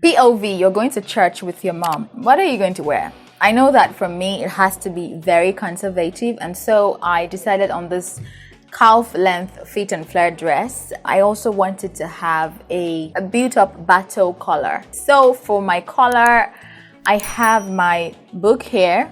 POV, you're going to church with your mom. What are you going to wear? I know that for me, it has to be very conservative, and so I decided on this calf length fit and flare dress. I also wanted to have a built up Bateau collar. So for my collar, I have my book here,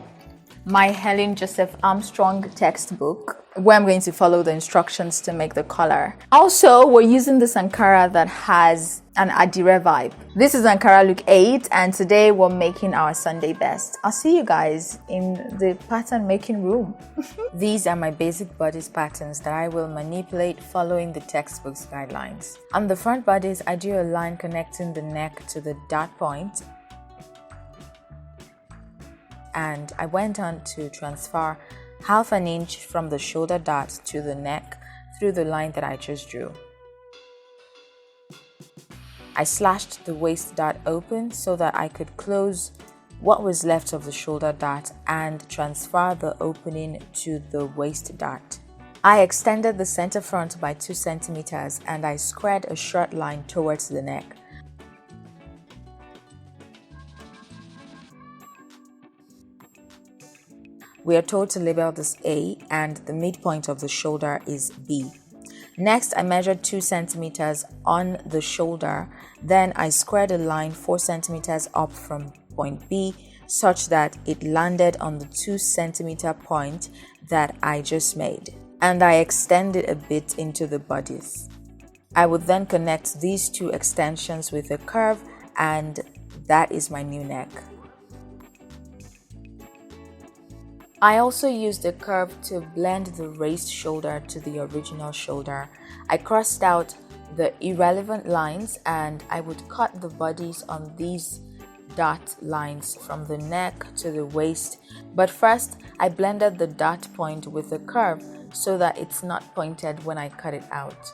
my Helen Joseph-Armstrong textbook, where I'm going to follow the instructions to make the collar. Also, we're using this Ankara that has an Adire vibe. This is Ankara Look 8, and today we're making our Sunday best. I'll see you guys in the pattern making room. These are my basic bodice patterns that I will manipulate following the textbook's guidelines. On the front bodice, I do a line connecting the neck to the dot point, and I went on to transfer half an inch from the shoulder dot to the neck through the line that I just drew. I slashed the waist dot open so that I could close what was left of the shoulder dot and transfer the opening to the waist dot. I extended the center front by 2 centimeters and I squared a short line towards the neck. We are told to label this A, and the midpoint of the shoulder is B. Next, I measured 2 centimeters on the shoulder. Then I squared a line 4 centimeters up from point B such that it landed on the 2 centimeter point that I just made. And I extended a bit into the bodice. I would then connect these 2 extensions with a curve, and that is my new neck. I also used a curve to blend the raised shoulder to the original shoulder. I crossed out the irrelevant lines and I would cut the bodies on these dot lines from the neck to the waist. But first, I blended the dot point with a curve so that it's not pointed when I cut it out.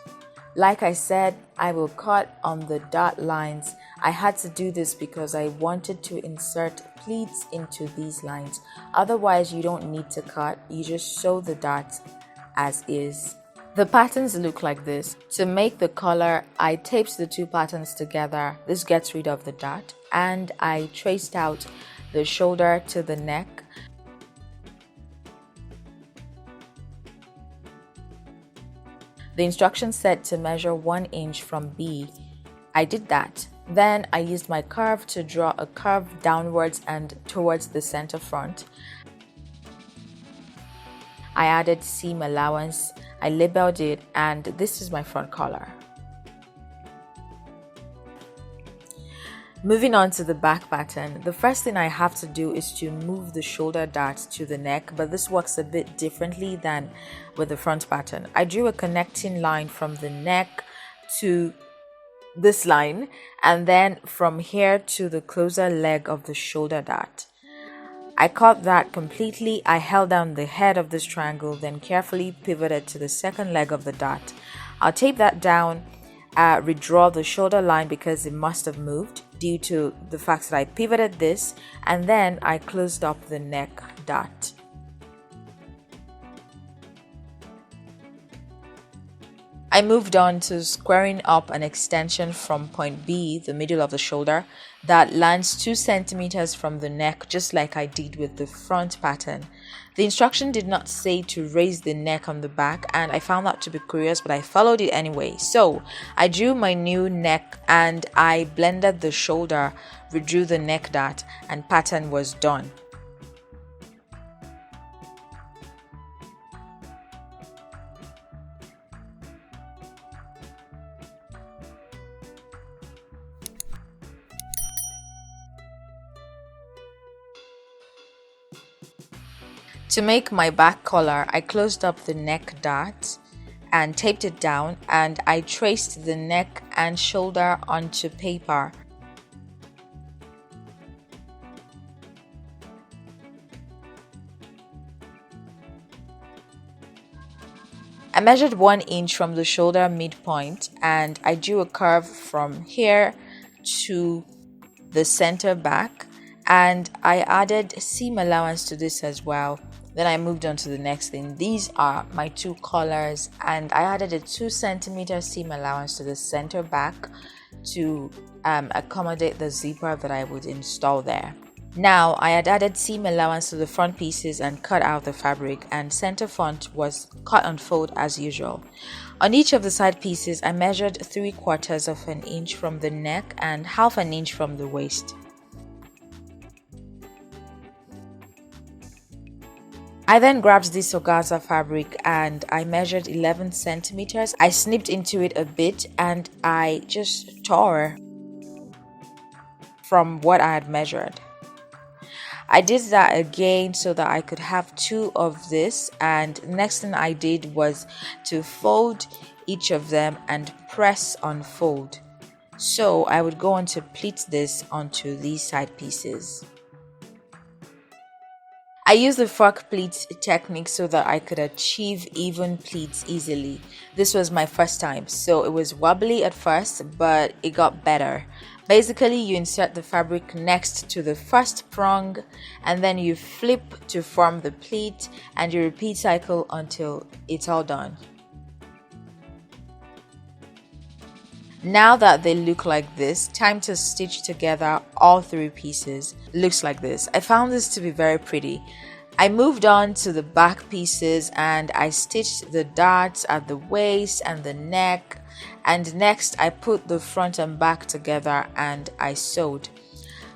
Like I said, I will cut on the dot lines. I had to do this because I wanted to insert pleats into these lines. Otherwise, you don't need to cut. You just sew the dots as is. The patterns look like this. To make the collar, I taped the 2 patterns together. This gets rid of the dot. And I traced out the shoulder to the neck. The instructions said to measure 1 inch from B. I did that. Then I used my curve to draw a curve downwards and towards the center front. I added seam allowance, I labeled it, and this is my front collar. Moving on to the back pattern, the first thing I have to do is to move the shoulder dart to the neck, but this works a bit differently than with the front pattern. I drew a connecting line from the neck to this line, and then from here to the closer leg of the shoulder dart. I cut that completely. I held down the head of this triangle, then carefully pivoted to the second leg of the dart. I'll tape that down, redraw the shoulder line because it must have moved due to the fact that I pivoted this, and then I closed up the neck dart. I moved on to squaring up an extension from point B, the middle of the shoulder, that lands 2 centimeters from the neck, just like I did with the front pattern. The instruction did not say to raise the neck on the back, and I found that to be curious, but I followed it anyway. So I drew my new neck and I blended the shoulder, redrew the neck dart, and pattern was done. To make my back collar, I closed up the neck dart and taped it down, and I traced the neck and shoulder onto paper. I measured 1 inch from the shoulder midpoint and I drew a curve from here to the center back, and I added seam allowance to this as well. Then I moved on to the next thing. These are my two collars, and I added a 2 centimeter seam allowance to the center back to accommodate the zipper that I would install there. Now I had added seam allowance to the front pieces and cut out the fabric, and center front was cut on fold as usual. On each of the side pieces I measured 3/4 of an inch from the neck and 1/2 an inch from the waist. I then grabbed this organza fabric and I measured 11 centimeters. I snipped into it a bit and I just tore from what I had measured. I did that again so that I could have 2 of this, and next thing I did was to fold each of them and press on fold. So I would go on to pleat this onto these side pieces. I used the fork pleat technique so that I could achieve even pleats easily. This was my first time, so it was wobbly at first, but it got better. Basically, you insert the fabric next to the first prong and then you flip to form the pleat, and you repeat cycle until it's all done. Now that they look like this, time to stitch together all 3 pieces. Looks like this. I found this to be very pretty. I moved on to the back pieces and I stitched the darts at the waist and the neck, and next I put the front and back together and I sewed.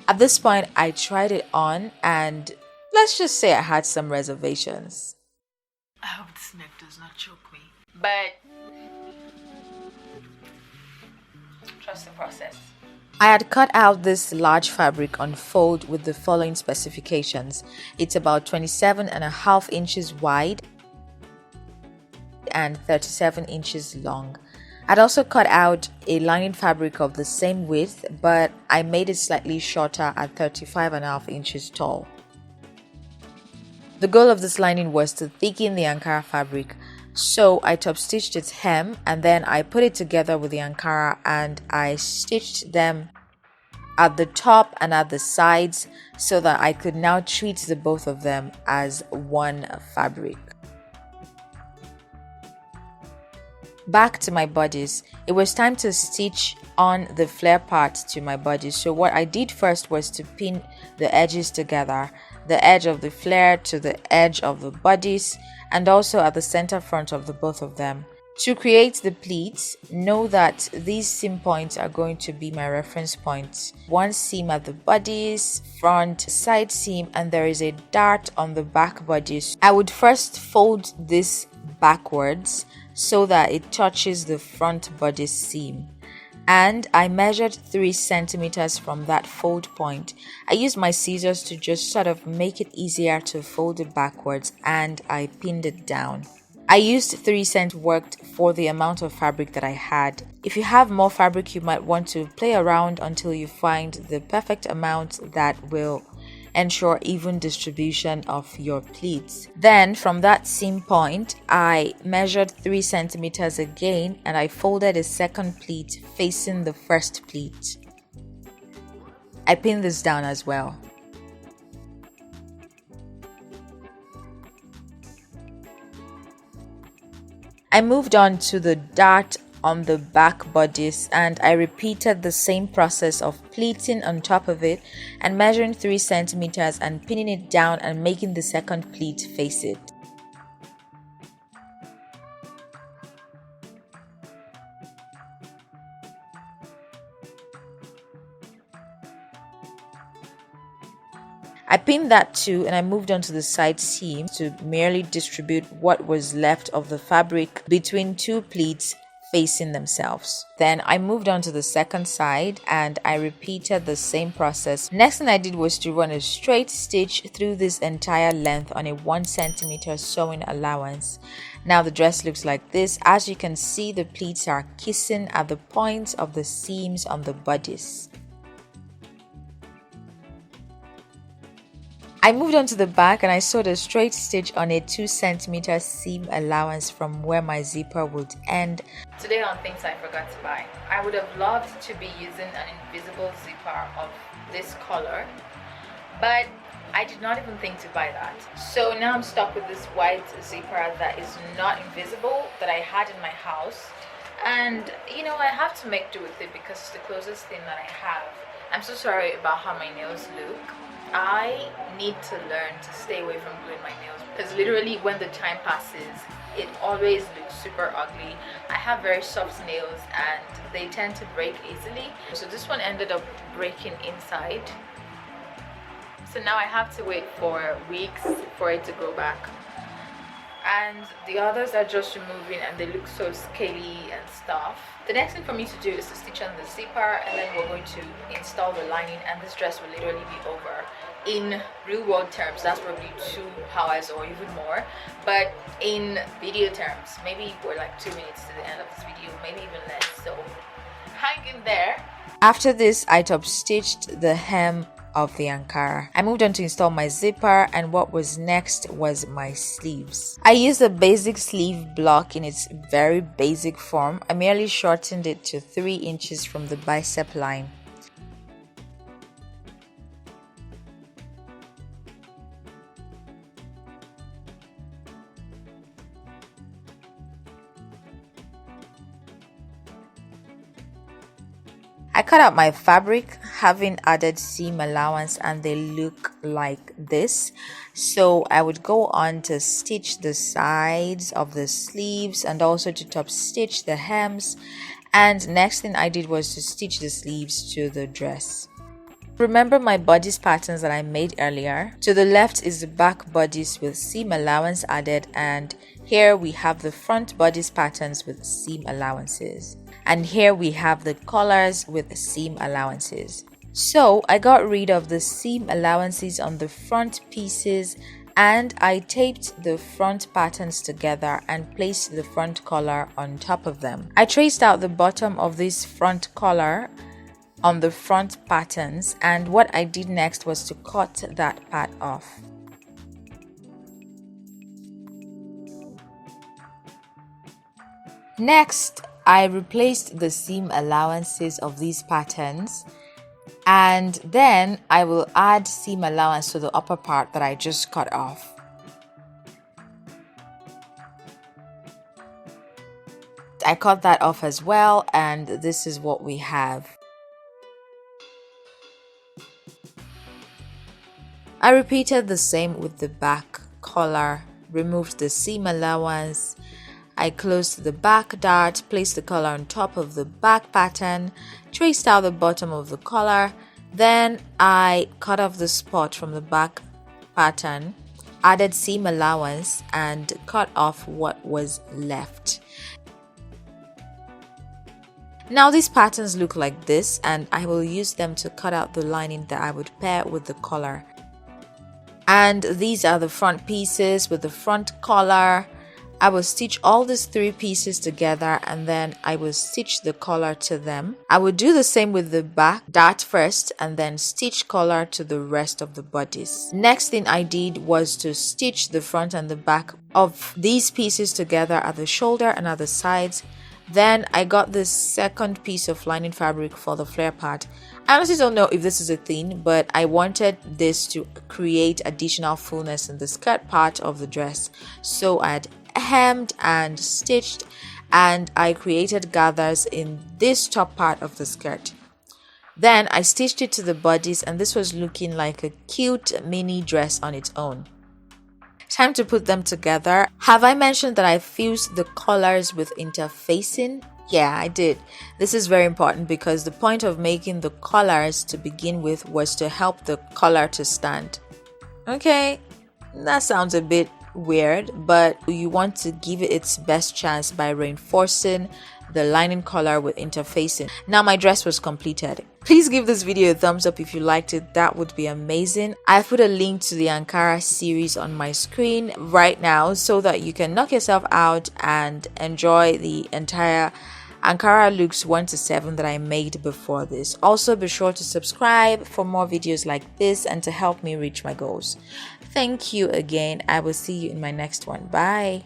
At this point I tried it on and let's just say I had some reservations. I hope this neck does not choke me. But trust the process. I had cut out this large fabric on fold with the following specifications. It's about 27.5 inches wide and 37 inches long. I'd also cut out a lining fabric of the same width, but I made it slightly shorter at 35.5 inches tall. The goal of this lining was to thicken the Ankara fabric, so I top stitched its hem and then I put it together with the Ankara and I stitched them at the top and at the sides so that I could now treat the both of them as one fabric. Back to my bodice. It was time to stitch on the flare part to my bodice. So what I did first was to pin the edges together, the edge of the flare to the edge of the bodice, and also at the center front of the both of them. To create the pleats, know that these seam points are going to be my reference points. One seam at the bodice, front, side seam, and there is a dart on the back bodice. I would first fold this backwards so that it touches the front bodice seam. And I measured 3 centimeters from that fold point. I used my scissors to just sort of make it easier to fold it backwards, and I pinned it down. I used 3 cent worked for the amount of fabric that I had. If you have more fabric, you might want to play around until you find the perfect amount that will ensure even distribution of your pleats. Then from that seam point, I measured 3 centimeters again and I folded a second pleat facing the first pleat. I pinned this down as well. I moved on to the dart on the back bodice and I repeated the same process of pleating on top of it and measuring 3 centimeters and pinning it down and making the second pleat face it. I pinned that too and I moved on to the side seam to merely distribute what was left of the fabric between 2 pleats facing themselves. Then I moved on to the second side and I repeated the same process. Next thing I did was to run a straight stitch through this entire length on a 1 centimeter sewing allowance. Now the dress looks like this. As you can see, the pleats are kissing at the points of the seams on the bodice. I moved on to the back and I sewed a straight stitch on a 2 centimeter seam allowance from where my zipper would end. Today on Things I Forgot to Buy, I would have loved to be using an invisible zipper of this color, but I did not even think to buy that. So now I'm stuck with this white zipper that is not invisible that I had in my house, and you know, I have to make do with it because it's the closest thing that I have. I'm so sorry about how my nails look. I need to learn to stay away from gluing my nails because literally when the time passes, it always looks super ugly. I have very soft nails and they tend to break easily. So this one ended up breaking inside. So now I have to wait for weeks for it to grow back. And the others are just removing and they look so scaly and stuff. The next thing for me to do is to stitch on the zipper, and then we're going to install the lining, and this dress will literally be over. In real world terms, that's probably 2 hours or even more, but in video terms, maybe we're like 2 minutes to the end of this video, maybe even less, so hang in there. After this, I top stitched the hem of the Ankara. I moved on to install my zipper, and what was next was my sleeves. I used a basic sleeve block in its very basic form. I merely shortened it to 3 inches from the bicep line. I cut out my fabric, having added seam allowance, and they look like this. So I would go on to stitch the sides of the sleeves and also to top stitch the hems. And next thing I did was to stitch the sleeves to the dress. Remember my bodice patterns that I made earlier? To the left is the back bodice with seam allowance added, and here we have the front bodice patterns with seam allowances. And here we have the collars with seam allowances. So I got rid of the seam allowances on the front pieces, and I taped the front patterns together and placed the front collar on top of them. I traced out the bottom of this front collar on the front patterns, and what I did next was to cut that part off. Next, I replaced the seam allowances of these patterns, and then I will add seam allowance to the upper part that I just cut off. I cut that off as well, and this is what we have. I repeated the same with the back collar, removed the seam allowance. I closed the back dart, placed the collar on top of the back pattern, traced out the bottom of the collar, then I cut off the spot from the back pattern, added seam allowance, and cut off what was left. Now these patterns look like this, and I will use them to cut out the lining that I would pair with the collar. And these are the front pieces with the front collar. I will stitch all these 3 pieces together, and then I will stitch the collar to them. I will do the same with the back dart first and then stitch collar to the rest of the bodice. Next thing I did was to stitch the front and the back of these pieces together at the shoulder and at the sides. Then I got this second piece of lining fabric for the flare part. I honestly don't know if this is a thing, but I wanted this to create additional fullness in the skirt part of the dress. So I had hemmed and stitched, and I created gathers in this top part of the skirt. Then I stitched it to the bodice, and this was looking like a cute mini dress on its own. Time to put them together. Have I mentioned that I fused the collars with interfacing? Yeah, I did. This is very important because the point of making the collars to begin with was to help the collar to stand. Okay, that sounds a bit weird, but you want to give it its best chance by reinforcing the lining collar with interfacing. Now my dress was completed. Please give this video a thumbs up if you liked it. That would be amazing. I've put a link to the Ankara series on my screen right now so that you can knock yourself out and enjoy the entire Ankara looks 1 to 7 that I made before this. Also, be sure to subscribe for more videos like this and to help me reach my goals. Thank you again. I will see you in my next one. Bye.